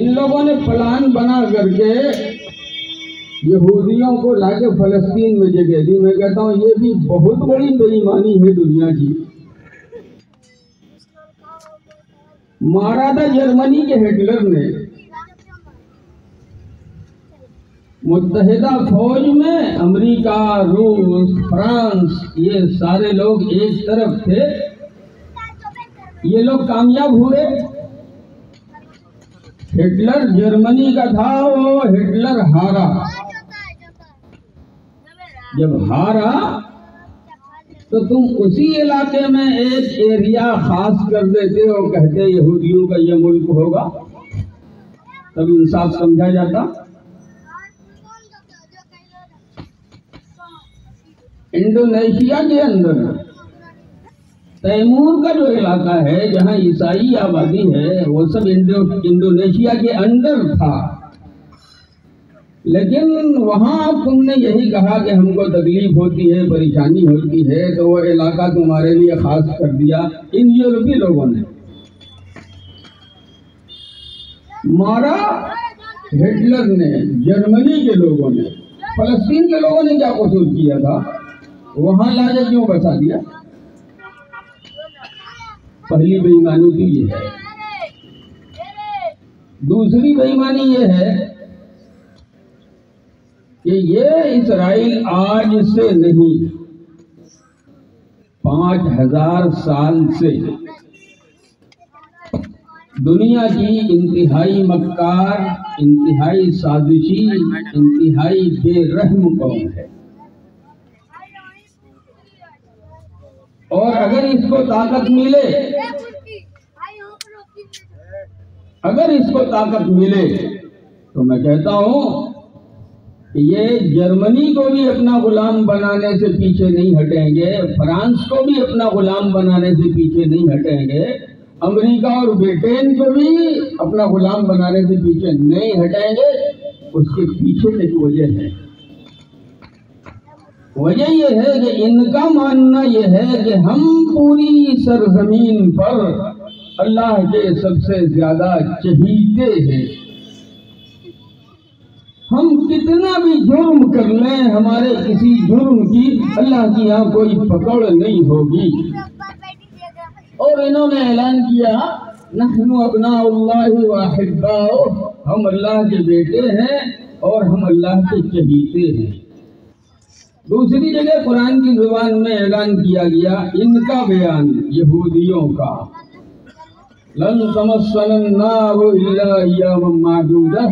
इन लोगों ने प्लान बना करके यहूदियों को लाके फलस्तीन में जगह दी। मैं कहता हूँ ये भी बहुत बड़ी बेईमानी है दुनिया की। मारा था जर्मनी के हिटलर ने, मुत्तहिदा फौज में अमेरिका, रूस, फ्रांस, ये सारे लोग एक तरफ थे। ये लोग कामयाब हुए। हिटलर जर्मनी का था, वो हिटलर हारा। जब हारा तो तुम उसी इलाके में एक एरिया खास कर देते हो, कहते यहूदियों का ये मुल्क होगा, तब इंसाफ समझा जाता। इंडोनेशिया के अंदर तैमूर का जो इलाका है जहां ईसाई आबादी है, वो सब इंडोनेशिया के अंदर था। लेकिन वहां तुमने यही कहा कि हमको तकलीफ होती है, परेशानी होती है, तो वो इलाका तुम्हारे लिए खास कर दिया इन यूरोपीय लोगों ने। मारा हिटलर ने, जर्मनी के लोगों ने। फलस्तीन के लोगों ने क्या कसूर किया था? वहां लाके क्यों बसा दिया? पहली बेईमानी तो ये है। दूसरी बेईमानी ये है कि ये इस्राइल आज से नहीं, 5000 साल से दुनिया की इंतहाई मक्कार, इंतहाई साजिशी, इंतहाई बेरहम कौम है। और अगर इसको ताकत मिले, अगर इसको ताकत मिले तो मैं कहता हूं कि ये जर्मनी को भी अपना गुलाम बनाने से पीछे नहीं हटेंगे, फ्रांस को भी अपना गुलाम बनाने से पीछे नहीं हटेंगे, अमेरिका और ब्रिटेन को भी अपना गुलाम बनाने से पीछे नहीं हटेंगे। उसके पीछे एक वजह है। वजह यह है कि इनका मानना यह है कि हम पूरी सरजमीन पर अल्लाह के सबसे ज्यादा चहीते हैं। हम कितना भी जुर्म कर लें, हमारे किसी जुर्म की अल्लाह की यहाँ कोई पकड़ नहीं होगी। और इन्होंने ऐलान किया, नहनु अब्नाउल्लाहि व अहिब्बाओ, हम अल्लाह के बेटे हैं और हम अल्लाह के चहीते हैं। दूसरी जगह कुरान की जुबान में ऐलान किया गया, इनका बयान यहूदियों का, लन तमस्सनन नारु इल्ला अय्यामम मादूदा।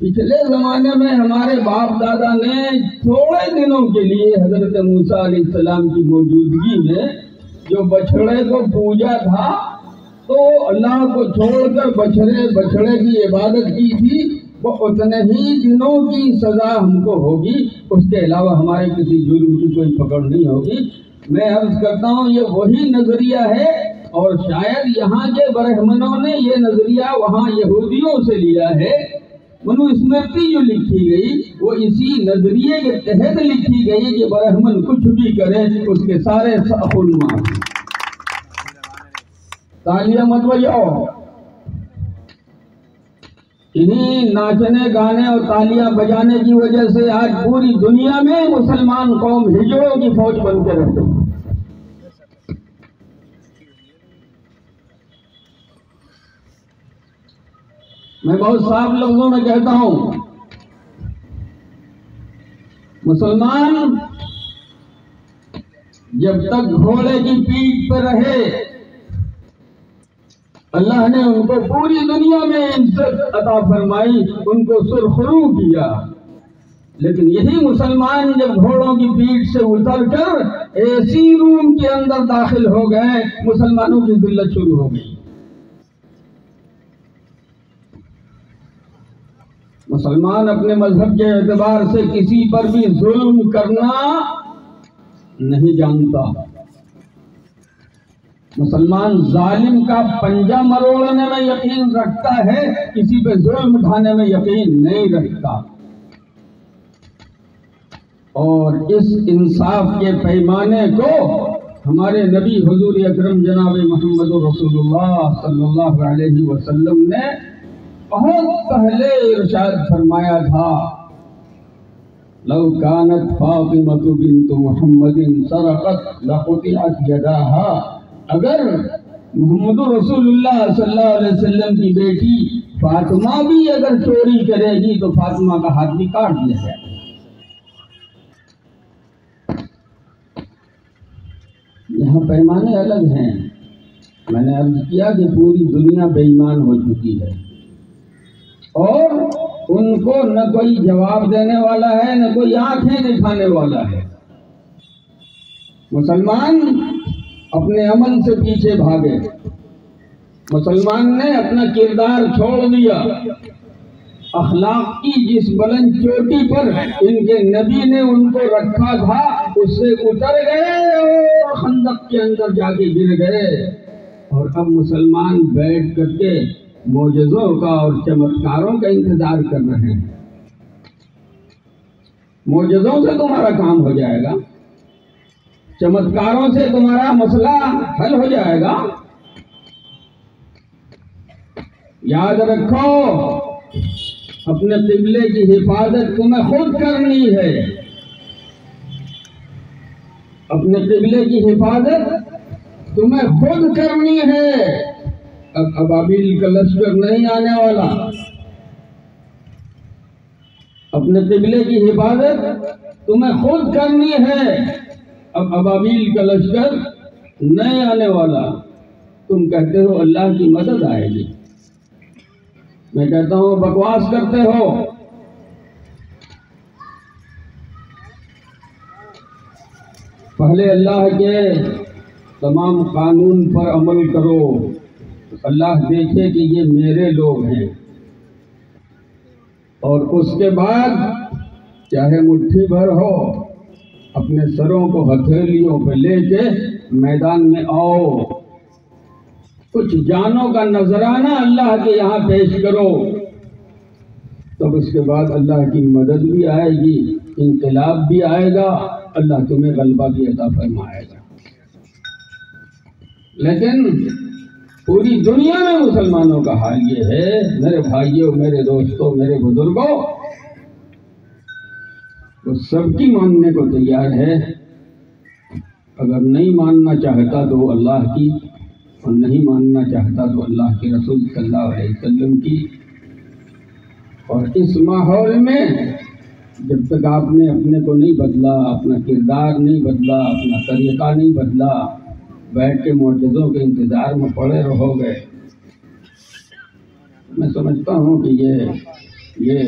पिछले जमाने में हमारे बाप दादा ने थोड़े दिनों के लिए हजरत मूसा अलैहिस्सलाम की मौजूदगी में जो बछड़े को पूजा था, तो अल्लाह को छोड़कर बछड़े की इबादत की थी, वो उतने ही दिनों की सजा हमको होगी, उसके अलावा हमारे किसी जुर्म की कोई पकड़ नहीं होगी। मैं अर्ज करता हूँ ये वही नजरिया है, और शायद यहाँ के ब्राह्मणों ने ये नजरिया वहाँ यहूदियों से लिया है। मनुस्मृति जो लिखी गई वो इसी नजरिए के तहत लिखी गई कि ब्राह्मण कुछ भी करे उसके सारे साफुल माफ। तालियां मत बजाओ। इन्हीं नाचने गाने और तालियां बजाने की वजह से आज पूरी दुनिया में मुसलमान कौम हिजड़ों की फौज बन के रहते हैं। मैं बहुत साफ लफ्जों में कहता हूं, मुसलमान जब तक घोड़े की पीठ पर रहे, अल्लाह ने उनको पूरी दुनिया में इज्जत अता फरमाई, उनको सुरखरू किया। लेकिन यही मुसलमान जब घोड़ों की पीठ से उतरकर एसी रूम के अंदर दाखिल हो गए, मुसलमानों की जिल्लत शुरू हो गई। मुसलमान अपने मजहब के एतबार से किसी पर भी जुल्म करना नहीं जानता। मुसलमान जालिम का पंजा मरोड़ने में यकीन रखता है, किसी पे जुल्म उठाने में यकीन नहीं रखता। और इस इंसाफ के पैमाने को हमारे नबी हुजूर अकरम जनाब मोहम्मद रसूलुल्लाह सल्लल्लाहु अलैहि वसल्लम ने बहुत पहले इरशाद फरमाया था, लौ कानत फातिमतु बिन्तु मुहम्मदिन सरक़त लक़ुतिअत यदाहा। अगर मोहम्मद रसूलुल्लाह सल्लल्लाहु अलैहि वसल्लम की बेटी फातिमा भी अगर चोरी करेगी तो फातिमा का हाथ भी काट दिया जाएगा। यहाँ पैमाने अलग हैं। मैंने अर्ज किया कि पूरी दुनिया बेईमान हो चुकी है और उनको न कोई जवाब देने वाला है, न कोई आंखें दिखाने वाला है। मुसलमान अपने अमल से पीछे भागे, मुसलमान ने अपना किरदार छोड़ दिया। अखलाक की जिस बुलंद चोटी पर इनके नबी ने उनको रखा था उससे उतर गए और खंदक के अंदर जाके गिर गए। और अब मुसलमान बैठ करके मोजज़ों का और चमत्कारों का इंतजार कर रहे हैं। मोजज़ों से तुम्हारा काम हो जाएगा, चमत्कारों से तुम्हारा मसला हल हो जाएगा। याद रखो, अपने क़िबले की हिफाजत तुम्हें खुद करनी है। अपने क़िबले की हिफाजत तुम्हें खुद करनी है। अब अबाबिल का लश्कर नहीं आने वाला। अपने क़िबले की हिफाजत तुम्हें खुद करनी है। अब अबाबिल का लश्कर नहीं आने वाला। तुम कहते हो अल्लाह की मदद आएगी, मैं कहता हूं बकवास करते हो। पहले अल्लाह के तमाम कानून पर अमल करो, अल्लाह देखे कि ये मेरे लोग हैं, और उसके बाद चाहे मुट्ठी भर हो, अपने सरों को हथेलियों पर लेके मैदान में आओ। कुछ जानों का नजराना अल्लाह के यहाँ पेश करो, तब उसके बाद अल्लाह की मदद भी आएगी, इंकलाब भी आएगा, अल्लाह तुम्हें गलबा भी अता फरमाएगा। लेकिन पूरी दुनिया में मुसलमानों का हाल ये है, मेरे भाइयों, मेरे दोस्तों, मेरे बुजुर्गों, वो सबकी मानने को तैयार है। अगर नहीं मानना चाहता तो अल्लाह की, और नहीं मानना चाहता तो अल्लाह के रसूल सल्लल्लाहु अलैहि वसल्लम की। और इस माहौल में जब तक आपने अपने को नहीं बदला, अपना किरदार नहीं बदला, अपना तरीक़ा नहीं बदला, बैठ के मोजज़ों के इंतज़ार में पड़े रहोगे। मैं समझता हूँ कि ये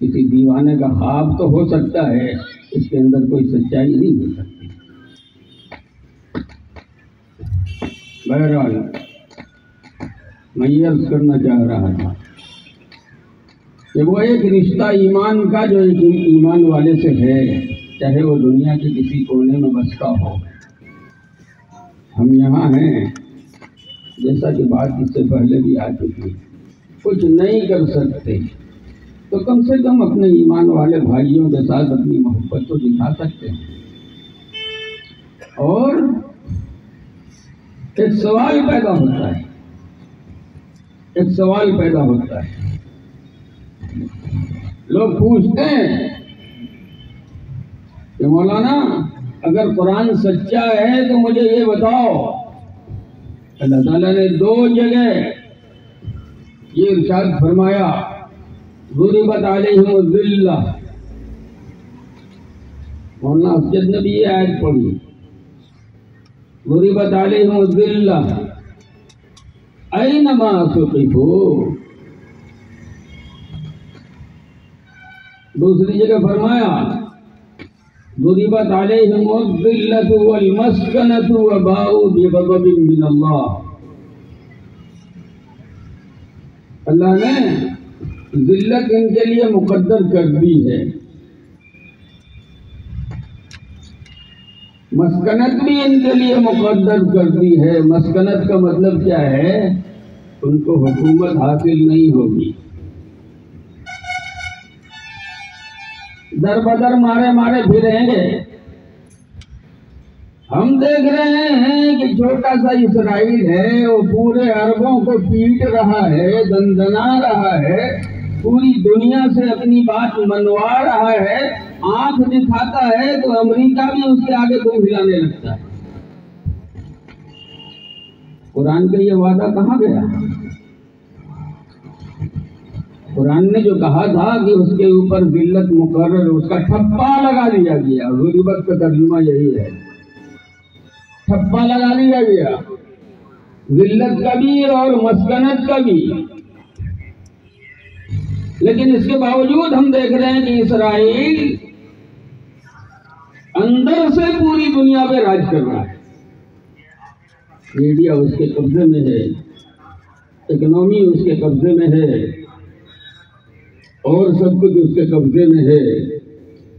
किसी दीवाने का ख्वाब तो हो सकता है, इसके अंदर कोई सच्चाई नहीं हो सकती। बहरहाल मैं ये अर्ज़ करना चाह रहा था कि वो एक रिश्ता ईमान का जो एक ईमान वाले से है, चाहे वो दुनिया के किसी कोने में बसता हो। हम यहाँ हैं, जैसा कि बात इससे पहले भी आ चुकी, कुछ नहीं कर सकते तो कम से कम अपने ईमान वाले भाइयों के साथ अपनी मोहब्बत तो दिखा सकते हैं। और एक सवाल पैदा होता है, एक सवाल पैदा होता है। लोग पूछते हैं कि मौलाना अगर कुरान सच्चा है तो मुझे ये बताओ, अल्लाह ताला ने 2 जगह ये इरशाद फरमाया, ज़ुरिबत अलैहिमुज़ ज़िल्ला। मौलाना अफजल ने भी ये आयत पढ़ी, ज़ुरिबत अलैहिमुज़ ज़िल्ला ऐनमा सुक़िफ़ू। दूसरी जगह फरमाया, ज़ुरिबत अलैहिमुज़ ज़िल्लतु वल मस्कनतु व बाऊ बिग़ज़बिन मिनल्लाह। अल्लाह ने ज़िल्लत इनके लिए मुक़द्दर कर दी है, मस्कनत भी इनके लिए मुक़द्दर कर दी है। मस्कनत का मतलब क्या है? उनको हुकूमत हासिल नहीं होगी, दर बदर मारे मारे फिरेंगे, हम देख रहे हैं कि छोटा सा इसराइल है, वो पूरे अरबों को पीट रहा है, दंदना रहा है, पूरी दुनिया से अपनी बात मनवा रहा है, आंख दिखाता है तो अमेरिका भी उसके आगे दुम हिलाने लगता है। कुरान का ये वादा कहाँ गया? कुरान ने जो कहा था कि उसके ऊपर जिल्लत मुकर्रर, उसका ठप्पा लगा दिया गया। गुरिबत का तर्जुमा यही है, ठप्पा लगा दिया गया, जिल्लत का भी और मस्कनत का भी। लेकिन इसके बावजूद हम देख रहे हैं कि इसराइल अंदर से पूरी दुनिया पे राज कर रहा है। मीडिया उसके कब्जे में है, इकोनॉमी उसके कब्जे में है, और सब कुछ उसके कब्जे में है।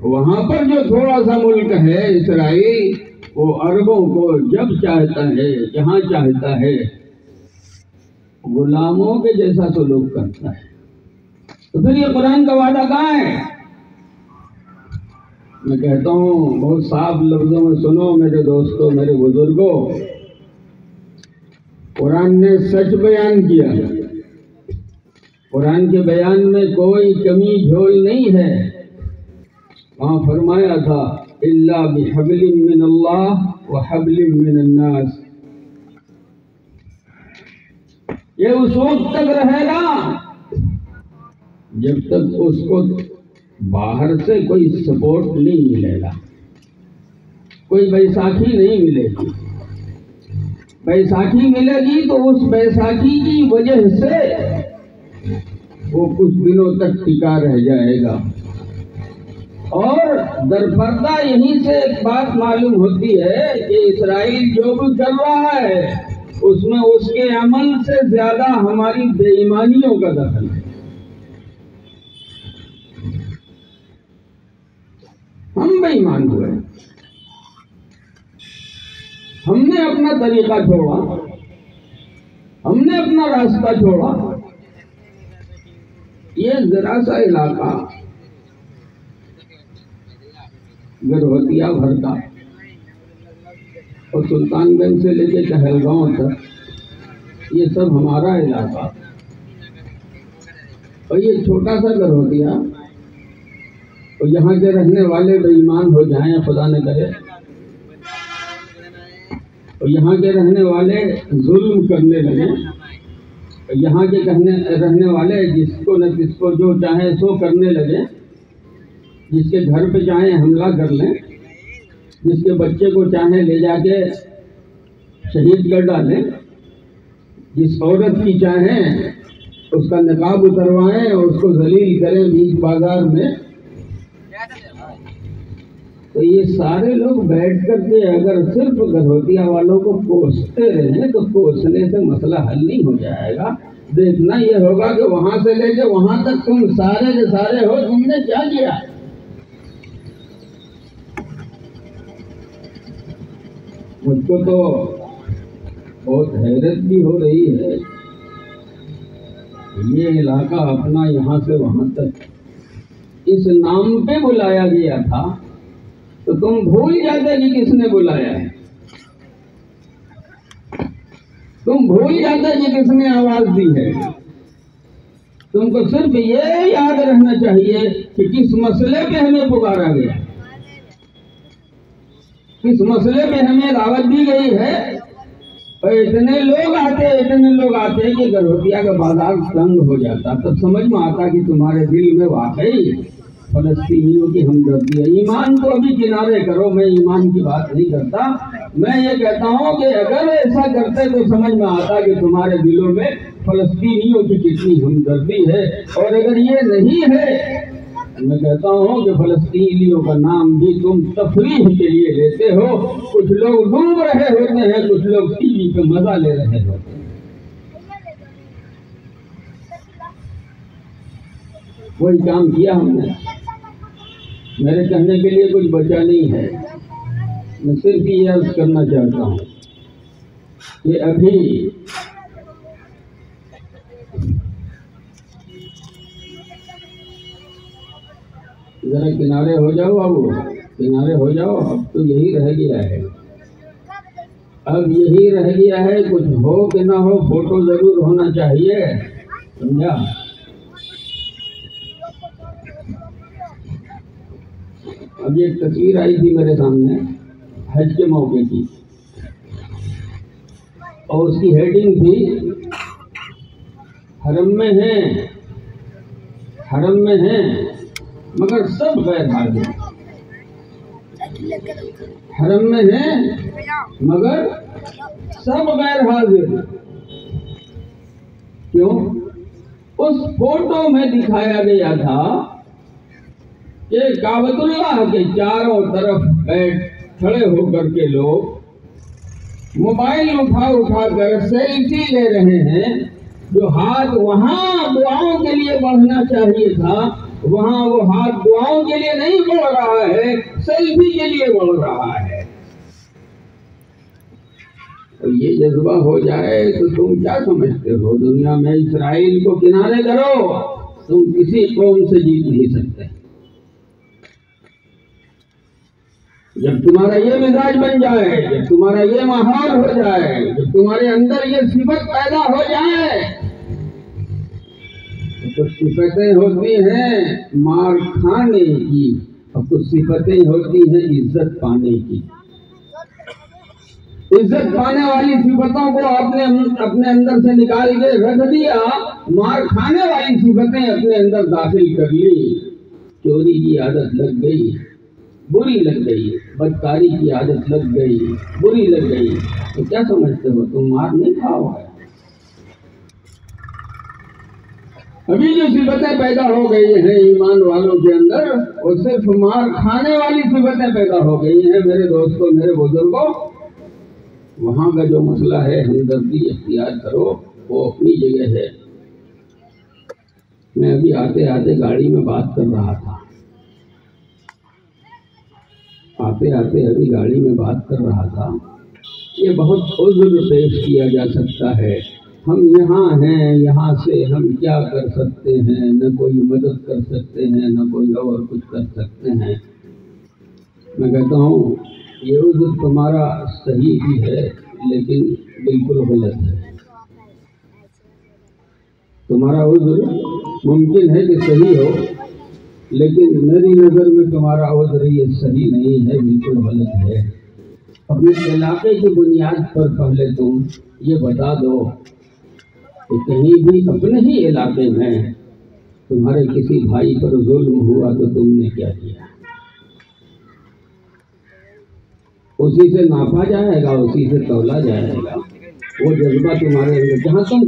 वहां पर जो थोड़ा सा मुल्क है इसराइल, वो अरबों को जब चाहता है, जहां चाहता है, गुलामों के जैसा सलूक करता है। तो फिर ये कुरान का वादा कहाँ है? मैं कहता हूँ बहुत साफ लफ्जों में सुनो मेरे दोस्तों, मेरे बुजुर्गों, कुरान ने सच बयान किया। कुरान के बयान में कोई कमी झोल नहीं है। वहां फरमाया था इल्ला बिहब्लिम मिनल्लाह व हब्लिम मिनन्नास। ये उस वक्त तक रहेगा जब तक उसको बाहर से कोई सपोर्ट नहीं मिलेगा, कोई बैसाखी नहीं मिलेगी। बैसाखी मिलेगी तो उस बैसाखी की वजह से वो कुछ दिनों तक टिका रह जाएगा। और दरपर्दा यहीं से एक बात मालूम होती है कि इसराइल जो भी कर रहा है उसमें उसके अमल से ज्यादा हमारी बेईमानियों का दखल है। हम बेईमान हुए, हमने अपना तरीका छोड़ा, हमने अपना रास्ता छोड़ा। ये जरा सा इलाका गर्भवतिया भर का और सुल्तानगंज से लेके कहलगांव तक, ये सब हमारा इलाका। और ये छोटा सा गर्भवतिया, और यहाँ के रहने वाले बेईमान हो जाएं, खुदा न करे, और यहाँ के रहने वाले जुल्म करने लगे, यहाँ के रहने वाले जिसको न किसको जो चाहे सो करने लगे, जिसके घर पे चाहे हमला कर लें, जिसके बच्चे को चाहे ले जाके शहीद कर डालें, जिस औरत की चाहे उसका निकाब उतरवाएं और उसको जलील करें बीच बाजार में। तो ये सारे लोग बैठ करके अगर सिर्फ गर्भवतिया वालों को कोसते रहे तो कोसने से मसला हल नहीं हो जाएगा। देखना ये होगा कि वहां से लेके वहां तक तुम सारे के सारे हो, तुमने क्या किया। मुझको तो बहुत हैरत भी हो रही है, ये इलाका अपना यहाँ से वहां तक इस नाम पे बुलाया गया था तो तुम भूल जाते कि किसने बुलाया है, तुम भूल जाते कि किसने आवाज दी है। तुमको सिर्फ ये याद रहना चाहिए कि किस मसले पे हमें पुकारा गया, किस मसले पे हमें दावत दी गई है। और इतने लोग आते कि गर्भवतिया का बाजार तंग हो जाता। तब समझ में आता कि तुम्हारे दिल में वाकई फलस्तीनियों की हमदर्दी है। ईमान को अभी किनारे करो, मैं ईमान की बात नहीं करता। मैं ये कहता हूँ कि अगर ऐसा करते तो समझ में आता कि तुम्हारे दिलों में फलस्तीनियों की कितनी हमदर्दी है। और अगर ये नहीं है, मैं कहता हूँ कि फलस्तीनियों का नाम भी तुम तफरीह के लिए लेते हो। कुछ लोग डूब रहे होते हैं, कुछ लोग टीवी पे मजा ले रहे होते हैं। वही काम किया हमने। मेरे कहने के लिए कुछ बचा नहीं है। मैं सिर्फ ये अर्ज करना चाहता हूँ कि अभी जरा किनारे हो जाओ, बाबू किनारे हो जाओ। अब तो यही रह गया है। अब यही रह गया है, कुछ हो कि ना हो फोटो जरूर होना चाहिए, समझा। अब एक तस्वीर आई थी मेरे सामने हज के मौके की, और उसकी हेडिंग थी हरम में हैं, हरम में हैं मगर सब गैर हाजिर। हरम में हैं मगर सब गैर हाजिर। क्यों? उस फोटो में दिखाया गया था कि काबतुल्लाह के चारों तरफ बैठ खड़े होकर के लोग मोबाइल उठा उठा कर सेल्फी ले रहे हैं। जो हाथ वहां दुआओं के लिए बढ़ना चाहिए था, वहां वो हाथ दुआओं के लिए नहीं बढ़ रहा है, सेल्फी के लिए बढ़ रहा है। और ये जज्बा हो जाए तो तुम क्या समझते हो, दुनिया में इस्राइल को किनारे करो, तुम किसी कौम से जीत नहीं सकते। जब तुम्हारा ये मिजाज बन जाए, जब तुम्हारा ये माहौल हो जाए, जब तुम्हारे अंदर ये सिफत पैदा हो जाए, तो कुछ सिफतें होती हैं मार खाने की और कुछ सिफतें होती हैं इज्जत पाने की। इज्जत पाने वाली सिफतों को अपने अंदर से निकाल के रख दिया, मार खाने वाली सिफतें अपने अंदर दाखिल कर ली। चोरी की आदत लग गई, बुरी लग गई, बदकारी की आदत लग गई, बुरी लग गई, तो क्या समझते हो तुम मार नहीं खाओगे? अभी जो सिफतें पैदा हो गई हैं ईमान वालों के अंदर, वो सिर्फ मार खाने वाली सिफतें पैदा हो गई हैं। मेरे दोस्तों, मेरे बुजुर्गों, वहां का जो मसला है हमदर्दी इख्तियार करो, वो अपनी जगह है। मैं अभी आते आते गाड़ी में बात कर रहा था, आते आते अभी गाड़ी में बात कर रहा था, ये बहुत उज़्र पेश किया जा सकता है, हम यहाँ हैं, यहाँ से हम क्या कर सकते हैं, न कोई मदद कर सकते हैं, न कोई और कुछ कर सकते हैं। मैं कहता हूँ ये उज़्र तुम्हारा सही भी है, लेकिन बिल्कुल गलत है। तुम्हारा उज़्र मुमकिन है कि सही हो, लेकिन मेरी नज़र में तुम्हारा उज़्र ये सही नहीं है, बिल्कुल गलत है। अपने इलाके की बुनियाद पर पहले तुम ये बता दो कि कहीं भी अपने ही इलाके में तुम्हारे किसी भाई पर जुल्म हुआ तो तुमने क्या किया। उसी से नापा जाएगा, उसी से तौला जाएगा। वो जज्बा तुम्हारे अंदर, जहाँ तुम